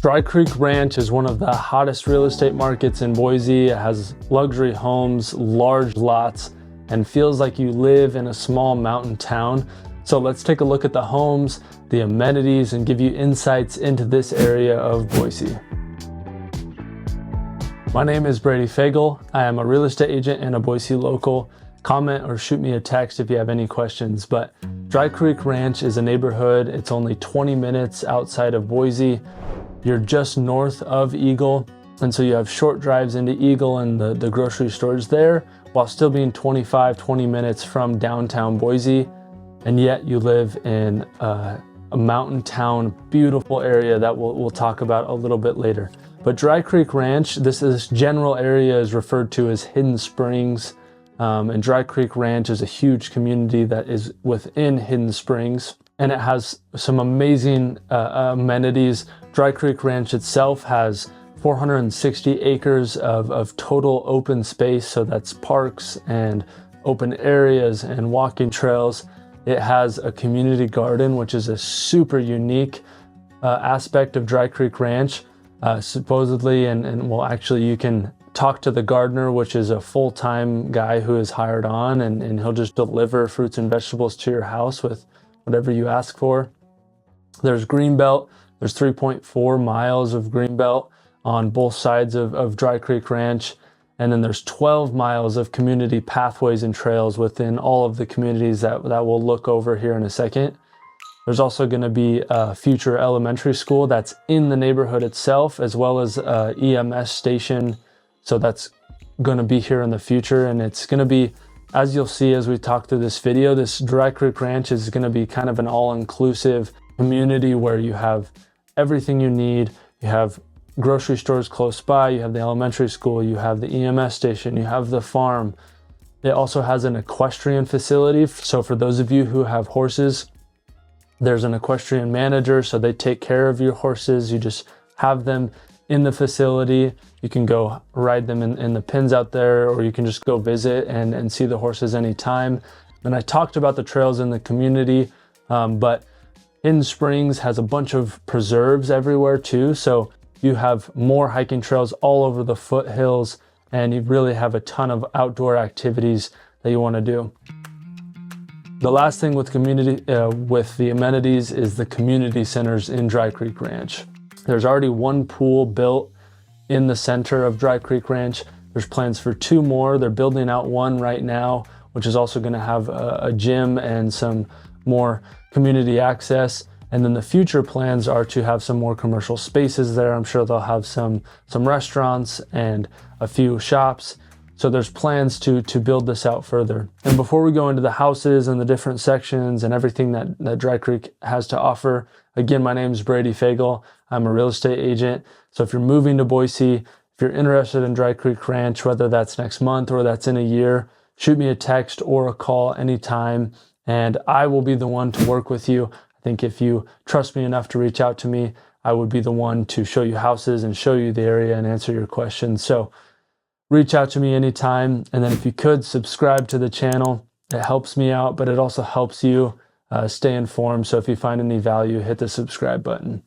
Dry Creek Ranch is one of the hottest real estate markets in Boise. It has luxury homes, large lots, and feels like you live in a small mountain town. So let's take a look at the homes, the amenities, and give you insights into this area of Boise. My name is Brady Fagel. I am a real estate agent and a Boise local. Comment or shoot me a text if you have any questions. But Dry Creek Ranch is a neighborhood. It's only 20 minutes outside of Boise. You're just north of Eagle, and so you have short drives into Eagle and the grocery stores there, while still being 20 minutes from downtown Boise. And yet you live in a mountain town, beautiful area that we'll talk about a little bit later. But Dry Creek Ranch, this general area is referred to as Hidden Springs. And Dry Creek Ranch is a huge community that is within Hidden Springs, and it has some amazing amenities. Dry Creek Ranch itself has 460 acres of total open space, so that's parks and open areas and walking trails. It has a community garden, which is a super unique aspect of Dry Creek Ranch, supposedly, and well, actually you can talk to the gardener, which is a full-time guy who is hired on, and he'll just deliver fruits and vegetables to your house with whatever you ask for. There's Greenbelt. There's 3.4 miles of Greenbelt on both sides of Dry Creek Ranch. And then there's 12 miles of community pathways and trails within all of the communities that we'll look over here in a second. There's also going to be a future elementary school that's in the neighborhood itself, as well as a EMS station. So that's going to be here in the future, and it's going to be, as you'll see as we talk through this video, this Dry Creek Ranch is going to be kind of an all-inclusive community where you have everything you need. You have grocery stores close by, you have the elementary school, you have the EMS station, you have the farm. It also has an equestrian facility. So for those of you who have horses, there's an equestrian manager, so they take care of your horses. You just have them in the facility. You can go ride them in the pens out there, or you can just go visit and see the horses anytime. And I talked about the trails in the community, but Hidden Springs has a bunch of preserves everywhere too. So you have more hiking trails all over the foothills, and you really have a ton of outdoor activities that you want to do. The last thing with with the amenities is the community centers in Dry Creek Ranch. There's already one pool built in the center of Dry Creek Ranch. There's plans for 2 more. They're building out one right now, which is also going to have a gym and some more community access. And then the future plans are to have some more commercial spaces there. I'm sure they'll have some restaurants and a few shops. So there's plans to build this out further. And before we go into the houses and the different sections and everything that Dry Creek has to offer, again, my name is Brady Fagel. I'm a real estate agent. So if you're moving to Boise, if you're interested in Dry Creek Ranch, whether that's next month or that's in a year, shoot me a text or a call anytime, and I will be the one to work with you. I think if you trust me enough to reach out to me, I would be the one to show you houses and show you the area and answer your questions. So reach out to me anytime. And then if you could subscribe to the channel, it helps me out, but it also helps you stay informed. So if you find any value, hit the subscribe button.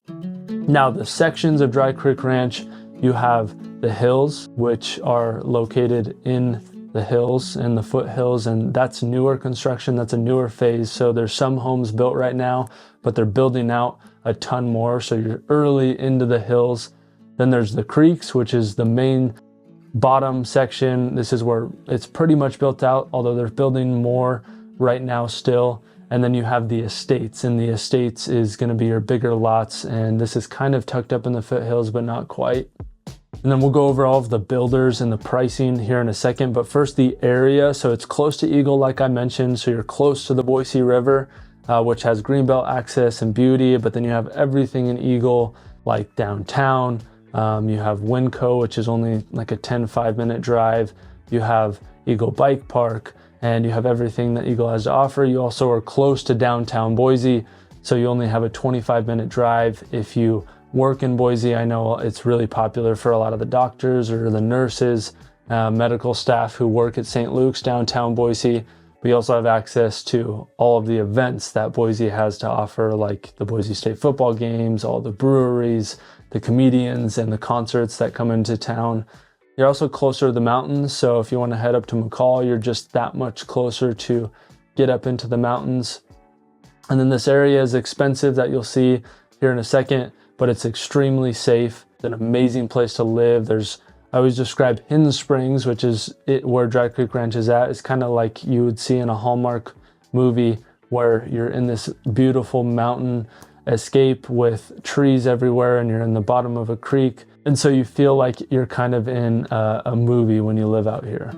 Now, the sections of Dry Creek Ranch, you have the hills, which are located in the hills and the foothills, and that's newer construction. That's a newer phase. So there's some homes built right now, but they're building out a ton more. So you're early into the hills. Then there's the creeks, which is the main bottom section. This is where it's pretty much built out, although they're building more right now still. And then you have the estates, and the estates is going to be your bigger lots, and this is kind of tucked up in the foothills, but not quite. And then we'll go over all of the builders and the pricing here in a second, but first the area. So it's close to Eagle, like I mentioned, so you're close to the Boise River, which has Greenbelt access and beauty, but then you have everything in Eagle, like downtown. You have Winco, which is only like a 5-minute drive. You have Eagle Bike Park, and you have everything that Eagle has to offer. You also are close to downtown Boise, so you only have a 25-minute drive. If you work in Boise, I know it's really popular for a lot of the doctors or the nurses, medical staff who work at St. Luke's downtown Boise. But We also have access to all of the events that Boise has to offer, like the Boise State football games, all the breweries, the comedians, and the concerts that come into town. You're also closer to the mountains, so if you want to head up to McCall, you're just that much closer to get up into the mountains. And then this area is expensive, that you'll see here in a second, but it's extremely safe. It's an amazing place to live. I always describe Hidden Springs, which is where Dry Creek Ranch is at. It's kind of like you would see in a Hallmark movie, where you're in this beautiful mountain escape with trees everywhere and you're in the bottom of a creek. And so you feel like you're kind of in a movie when you live out here.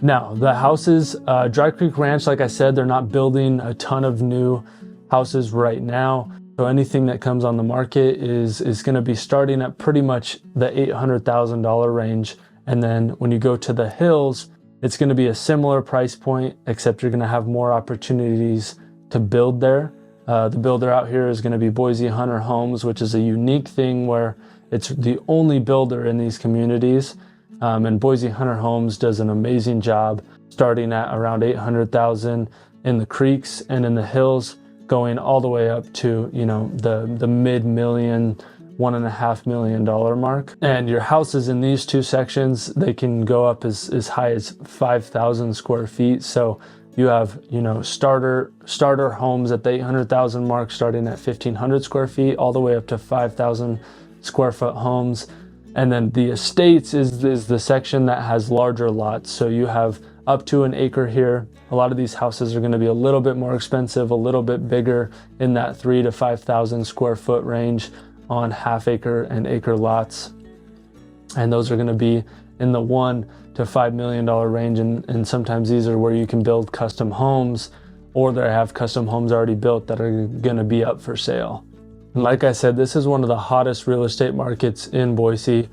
Now, the houses, Dry Creek Ranch, like I said, they're not building a ton of new houses right now. So anything that comes on the market is going to be starting at pretty much the $800,000 range. And then when you go to the hills, it's going to be a similar price point, except you're going to have more opportunities to build there. The builder out here is going to be Boise Hunter Homes, which is a unique thing where it's the only builder in these communities. And Boise Hunter Homes does an amazing job, starting at around $800,000 in the creeks and in the hills, going all the way up to, the mid-million, $1.5 million mark. And your houses in these two sections, they can go up as high as 5,000 square feet. So you have, starter homes at the 800,000 mark, starting at 1,500 square feet, all the way up to 5,000 square foot homes. And then the estates is the section that has larger lots. So you have up to an acre here. A lot of these houses are going to be a little bit more expensive, a little bit bigger, in that 3,000 to 5,000 square foot range on half acre and acre lots. And those are going to be in the $1 to $5 million range. And sometimes these are where you can build custom homes, or they have custom homes already built that are going to be up for sale. And like I said, this is one of the hottest real estate markets in Boise.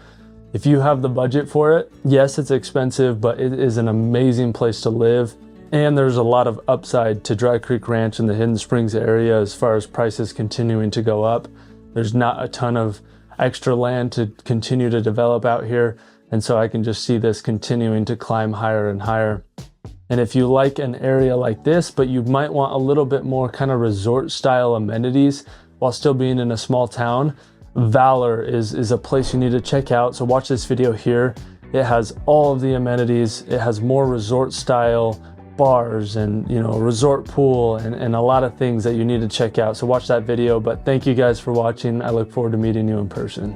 If you have the budget for it, yes, it's expensive, but it is an amazing place to live. And there's a lot of upside to Dry Creek Ranch in the Hidden Springs area as far as prices continuing to go up. There's not a ton of extra land to continue to develop out here. And so I can just see this continuing to climb higher and higher. And if you like an area like this, but you might want a little bit more kind of resort style amenities while still being in a small town, Valor is a place you need to check out. So watch this video here. It has all of the amenities. It has more resort style bars and a resort pool and a lot of things that you need to check out. So watch that video. But thank you guys for watching. I look forward to meeting you in person.